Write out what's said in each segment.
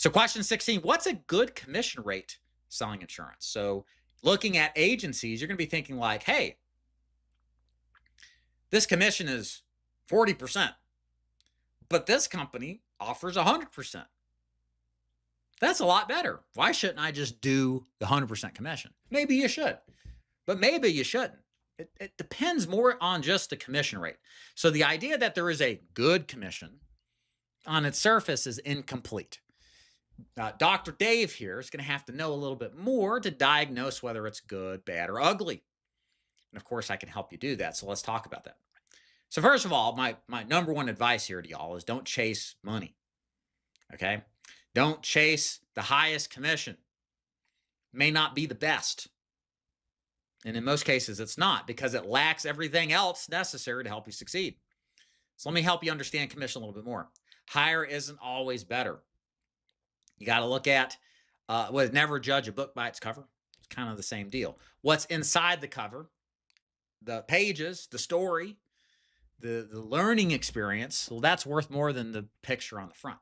So question 16, what's a good commission rate selling insurance? So looking at agencies, you're going to be thinking like, hey, this commission is 40%, but this company offers 100%. That's a lot better. Why shouldn't I just do the 100% commission? Maybe you should, but maybe you shouldn't. It depends more on just the commission rate. So the idea that there is a good commission on its surface is incomplete. Dr. Dave here is going to have to know a little bit more to diagnose whether it's good, bad, or ugly. And of course, I can help you do that. So let's talk about that. So first of all, my number one advice here to y'all is don't chase money. Okay? Don't chase the highest commission. May not be the best. And in most cases, it's not because it lacks everything else necessary to help you succeed. So let me help you understand commission a little bit more. Higher isn't always better. You got to look at never judge a book by its cover. It's kind of the same deal. What's inside the cover, the pages, the story, the learning experience, well, that's worth more than the picture on the front.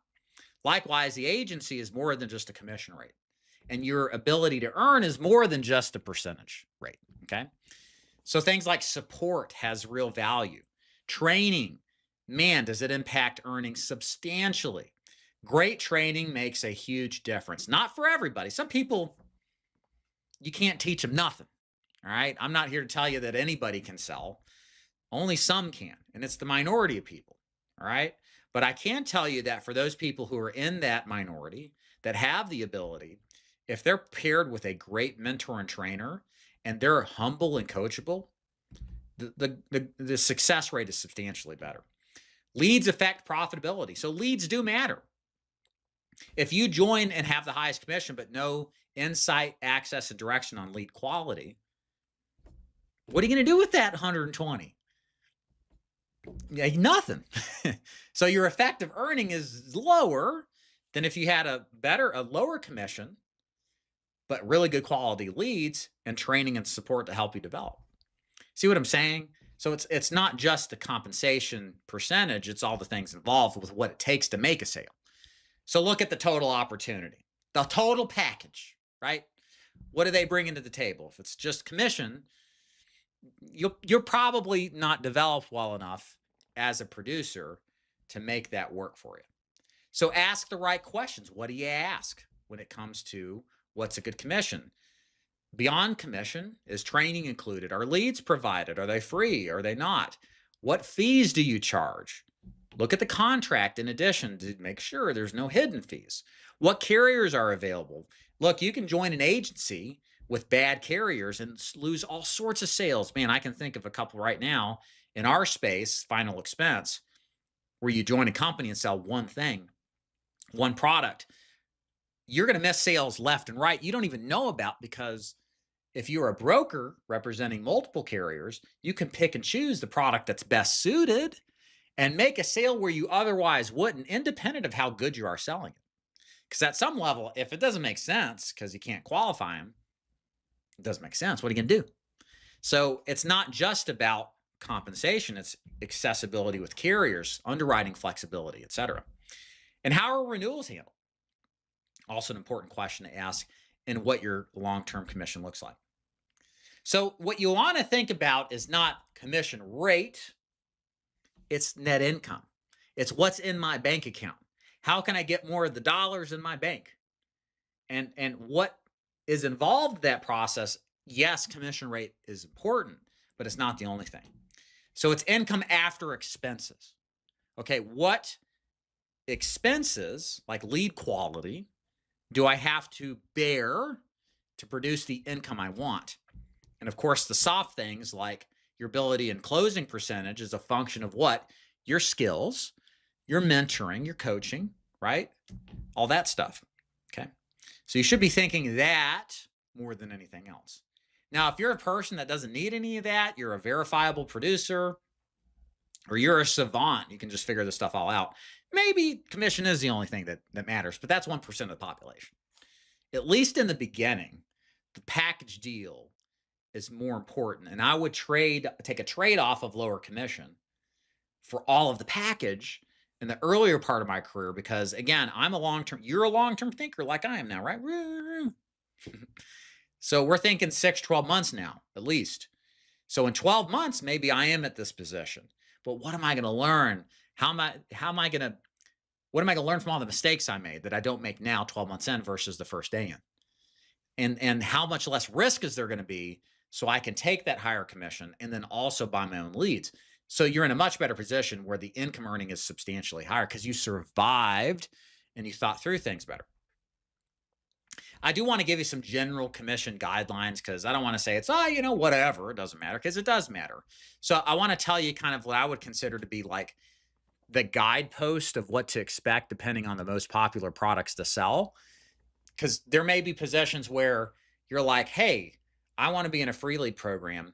Likewise, the agency is more than just a commission rate. And your ability to earn is more than just a percentage rate, okay? So things like support has real value. Training, man, does it impact earnings substantially. Great training makes a huge difference. Not for everybody. Some people, you can't teach them nothing, all right? I'm not here to tell you that anybody can sell. Only some can, and it's the minority of people, all right? But I can tell you that for those people who are in that minority that have the ability, if they're paired with a great mentor and trainer and they're humble and coachable, the success rate is substantially better. Leads affect profitability. So leads do matter. If you join and have the highest commission, but no insight, access, and direction on lead quality, what are you going to do with that 120? Yeah, nothing. So your effective earning is lower than if you had a lower commission, but really good quality leads and training and support to help you develop. See what I'm saying? So it's not just the compensation percentage, it's all the things involved with what it takes to make a sale. So look at the total opportunity, the total package, right? What do they bring into the table? If it's just commission, you're probably not developed well enough as a producer to make that work for you. So ask the right questions. What do you ask when it comes to what's a good commission? Beyond commission, is training included? Are leads provided? Are they free? Are they not? What fees do you charge? Look at the contract in addition to make sure there's no hidden fees. What carriers are available? Look, you can join an agency with bad carriers and lose all sorts of sales. Man, I can think of a couple right now in our space, final expense, where you join a company and sell one thing, one product. You're going to miss sales left and right you don't even know about, because if you're a broker representing multiple carriers, you can pick and choose the product that's best suited and make a sale where you otherwise wouldn't, independent of how good you are selling it. Because at some level, if it doesn't make sense because you can't qualify them, it doesn't make sense. What are you going to do? So it's not just about compensation. It's accessibility with carriers, underwriting flexibility, et cetera. And how are renewals handled? Also an important question to ask, and what your long-term commission looks like. So what you want to think about is not commission rate, it's net income. It's what's in my bank account. How can I get more of the dollars in my bank? And what is involved in that process? Yes, commission rate is important, but it's not the only thing. So it's income after expenses. Okay, what expenses, like lead quality, do I have to bear to produce the income I want? And of course, the soft things like your ability and closing percentage is a function of what? Your skills, your mentoring, your coaching, right? All that stuff, okay? So you should be thinking that more than anything else. Now, if you're a person that doesn't need any of that, you're a verifiable producer, or you're a savant, you can just figure this stuff all out. Maybe commission is the only thing that matters, but that's 1% of the population. At least in the beginning, the package deal is more important. And I would take a trade-off of lower commission for all of the package in the earlier part of my career because, again, you're a long-term thinker like I am now, right? So we're thinking 6, 12 months now, at least. So in 12 months, maybe I am at this position. But what am I going to learn? What am I going to learn from all the mistakes I made that I don't make now 12 months in versus the first day in? And how much less risk is there going to be so I can take that higher commission and then also buy my own leads? So you're in a much better position where the income earning is substantially higher because you survived and you thought through things better. I do want to give you some general commission guidelines because I don't want to say it's, whatever, it doesn't matter, because it does matter. So I want to tell you kind of what I would consider to be like the guidepost of what to expect depending on the most popular products to sell. Because there may be positions where you're like, hey, I want to be in a free lead program,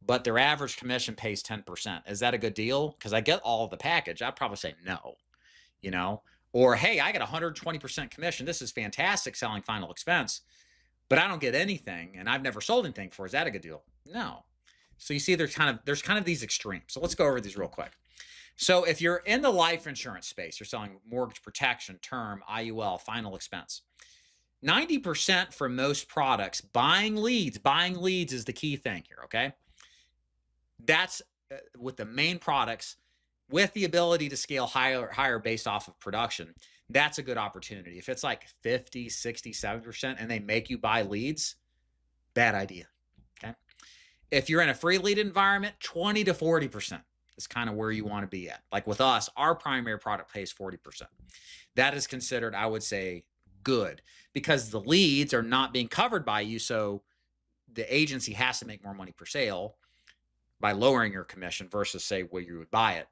but their average commission pays 10%. Is that a good deal? Because I get all of the package. I'd probably say no, Or, hey, I get 120% commission. This is fantastic selling final expense, but I don't get anything, and I've never sold anything before. Is that a good deal? No. So you see there's kind of these extremes. So let's go over these real quick. So if you're in the life insurance space, you're selling mortgage protection, term, IUL, final expense. 90% for most products, buying leads is the key thing here, okay? That's with the main products with the ability to scale higher based off of production. That's a good opportunity. If it's like 50, 60, 70% and they make you buy leads, bad idea, okay? If you're in a free lead environment, 20 to 40% is kind of where you want to be at. Like with us, our primary product pays 40%. That is considered, I would say, good because the leads are not being covered by you. So the agency has to make more money per sale by lowering your commission versus say where you would buy it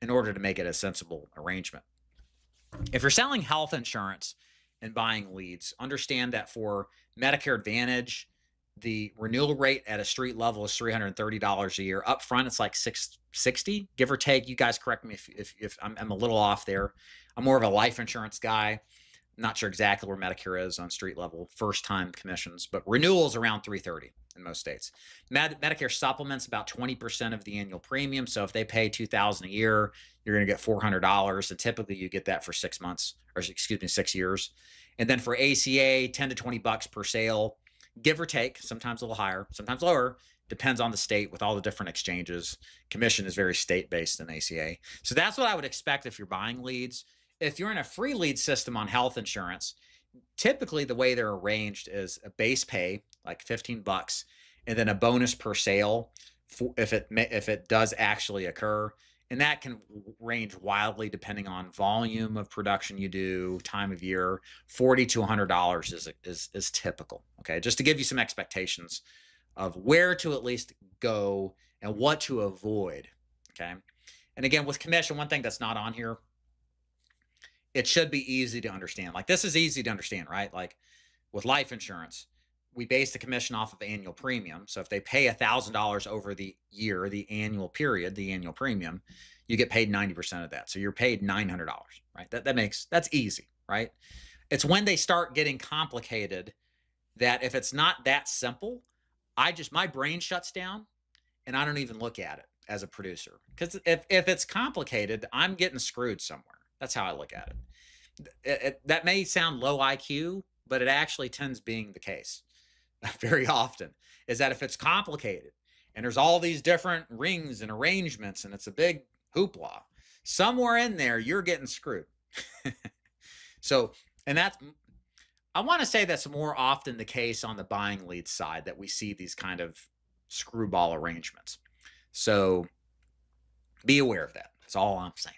in order to make it a sensible arrangement. If you're selling health insurance and buying leads, understand that for Medicare Advantage, the renewal rate at a street level is $330 a year. Up front, it's like $660, give or take. You guys correct me if I'm a little off there. I'm more of a life insurance guy. Not sure exactly where Medicare is on street level, first time commissions, but renewals around $330 in most states. Medicare supplements about 20% of the annual premium. So if they pay $2,000 a year, you're going to get $400. And typically you get that for 6 months, or 6 years. And then for ACA, 10 to 20 bucks per sale, give or take, sometimes a little higher, sometimes lower, depends on the state with all the different exchanges. Commission is very state-based in ACA. So that's what I would expect if you're buying leads. If you're in a free lead system on health insurance, typically the way they're arranged is a base pay, like 15 bucks, and then a bonus per sale if it does actually occur. And that can range wildly depending on volume of production you do, time of year. $40 to $100 is typical. Okay, just to give you some expectations of where to at least go and what to avoid. Okay, and again with commission, one thing that's not on here, it should be easy to understand. Like this is easy to understand, right? Like with life insurance, we base the commission off of annual premium. So if they pay $1,000 over the year, the annual period, the annual premium, you get paid 90% of that. So you're paid $900, right? That's easy, right? It's when they start getting complicated that if it's not that simple, my brain shuts down and I don't even look at it as a producer. Because if it's complicated, I'm getting screwed somewhere. That's how I look at it. That may sound low IQ, but it actually tends being the case very often, is that if it's complicated and there's all these different rings and arrangements and it's a big hoopla, somewhere in there, you're getting screwed. So, and I want to say that's more often the case on the buying lead side that we see these kind of screwball arrangements. So be aware of that. That's all I'm saying.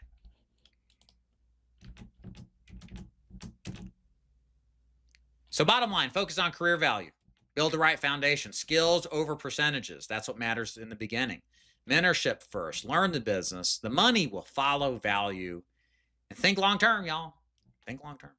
So bottom line, focus on career value. Build the right foundation. Skills over percentages. That's what matters in the beginning. Mentorship first. Learn the business. The money will follow value. And think long term, y'all. Think long term.